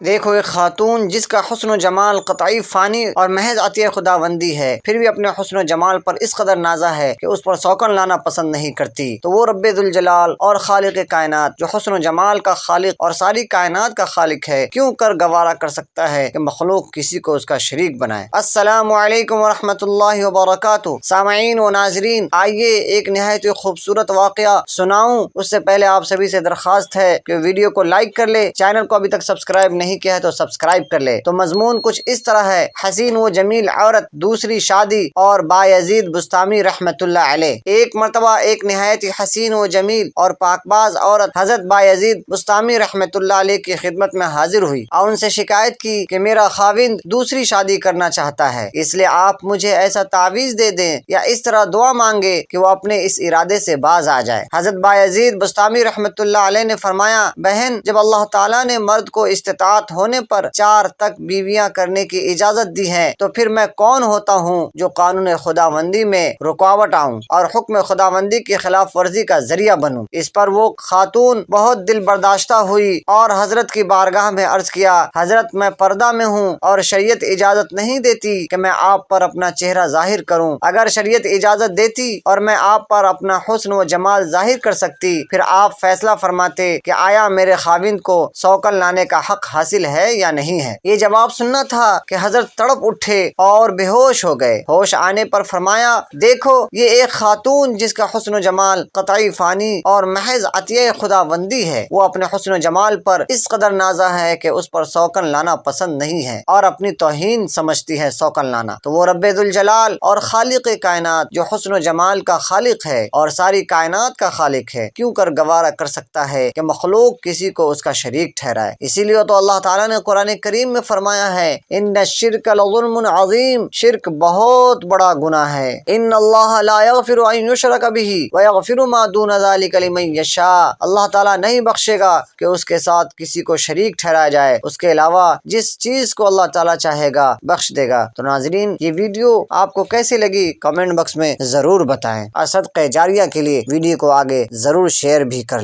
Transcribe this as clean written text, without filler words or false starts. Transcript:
دیکھو ایک خاتون جس کا حسن و جمال قطعی فانی اور محض عطیہ خداوندی ہے، پھر بھی اپنے حسن و جمال پر اس قدر نازا ہے کہ اس پر سوکن لانا پسند نہیں کرتی، تو وہ رب ذوالجلال اور خالق کائنات جو حسن و جمال کا خالق اور ساری کائنات کا خالق ہے، کیوں کر گوارا کر سکتا ہے کہ مخلوق کسی کو اس کا شریک بنائے۔ السلام علیکم ورحمۃ اللہ وبرکاتہ۔ سامعین و ناظرین، آئیے ایک نہایت خوبصورت واقعہ سناؤں۔ اس سے پہلے آپ سبھی سے درخواست ہے کہ ویڈیو کو لائک کر لے، چینل کو ابھی تک سبسکرائب نہیں کیا ہے تو سبسکرائب کر لے۔ تو مضمون کچھ اس طرح ہے: حسین و جمیل عورت دوسری شادی اور بایزید بسطامی رحمت اللہ علیہ۔ ایک مرتبہ ایک نہایت حسین و جمیل اور پاکباز عورت حضرت بایزید بسطامی رحمت اللہ علیہ کی خدمت میں حاضر ہوئی اور ان سے شکایت کی کہ میرا خاوند دوسری شادی کرنا چاہتا ہے، اس لیے آپ مجھے ایسا تعویذ دے دیں یا اس طرح دعا مانگے کہ وہ اپنے اس ارادے سے باز آ جائے۔ حضرت بایزید بسطامی رحمت اللہ علیہ نے فرمایا: بہن، جب اللہ تعالیٰ نے مرد کو استطاعت ہونے پر 4 تک بیویاں کرنے کی اجازت دی ہے، تو پھر میں کون ہوتا ہوں جو قانون خداوندی میں رکاوٹ آؤں اور حکم خداوندی کی خلاف ورزی کا ذریعہ بنوں۔ اس پر وہ خاتون بہت دل برداشتہ ہوئی اور حضرت کی بارگاہ میں عرض کیا: حضرت، میں پردہ میں ہوں اور شریعت اجازت نہیں دیتی کہ میں آپ پر اپنا چہرہ ظاہر کروں۔ اگر شریعت اجازت دیتی اور میں آپ پر اپنا حسن و جمال ظاہر کر سکتی، پھر آپ فیصلہ فرماتے کہ آیا میرے خاوند کو سوکن لانے کا حق حاصل ہے یا نہیں ہے۔ یہ جواب سننا تھا کہ حضرت تڑپ اٹھے اور بے ہوش ہو گئے۔ ہوش آنے پر فرمایا: دیکھو، یہ ایک خاتون جس کا حسن و جمال قطعی فانی اور محض عطیہ خداوندی ہے، وہ اپنے حسن و جمال پر اس قدر نازا ہے کہ اس پر سوکن لانا پسند نہیں ہے اور اپنی توہین سمجھتی ہے سوکن لانا، تو وہ رب ذوالجلال اور خالق کائنات جو حسن و جمال کا خالق ہے اور ساری کائنات کا خالق ہے، کیوں کر گوارا کر سکتا ہے کہ مخلوق کسی کو اس کا شریک ٹھہرائے۔ اسی لیے تو اللہ تعالیٰ نے قرآن کریم میں فرمایا ہے: ان الشرک لظلم عظیم، شرک بہت بڑا گناہ ہے۔ ان اللہ لا یغفر ان یشرک بہ ویغفر ما دون ذلک لمن یشاء، اللہ تعالیٰ نہیں بخشے گا کہ اس کے ساتھ کسی کو شریک ٹھہرایا جائے، اس کے علاوہ جس چیز کو اللہ تعالیٰ چاہے گا بخش دے گا۔ تو ناظرین، یہ ویڈیو آپ کو کیسی لگی کمنٹ باکس میں ضرور بتائیں، اور صدقہ جاریہ کے لیے ویڈیو کو آگے ضرور شیئر بھی کر لیں۔